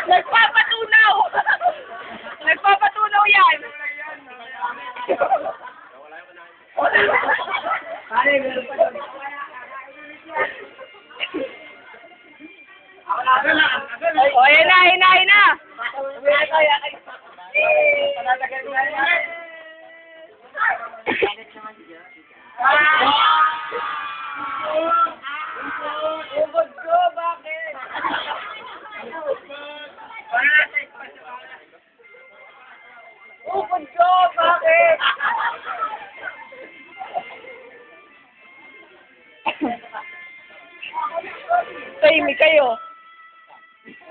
Nagpapatunaw! Nagpapatunaw yan! O, ayan na, ayan na, ayan na! Ugod ko, bakit? Ugod ko, bakit? Tahimik kayo.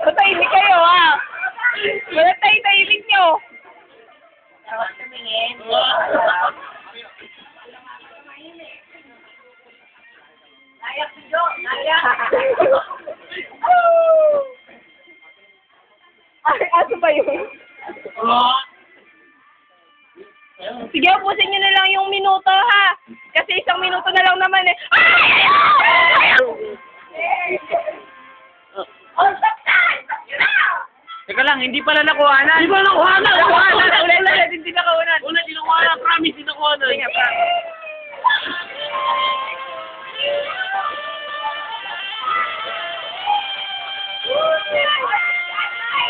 Tahimik kayo, ha? Wala tahimik nyo. Dapat tumingin. Nayak si Jo, nayak. Ay, aso ba yun? Sige, upusin nyo na lang yung minuto, ha? Kasi 1 minuto na lang naman, eh. Ay! Teka lang, hindi pala nakuhanan. Hindi pala nakuhanan! Nakuhanan! Ulit, hindi nakuhanan. Ulit, hindi nakuhanan. Promise, hindi nakuhanan. Sige nga, promise.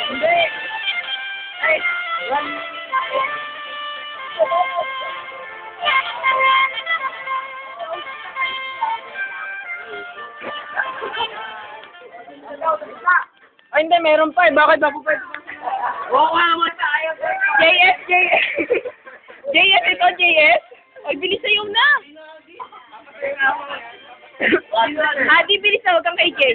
Hindi. Ay, Ay, hindi, meron pa eh. Bakit ba po pwede? Oo nga naman. JS, JS. JS, ito, JS. Ay, bilis na yung na. Adi, bilis na. Huwag kang kay Jay.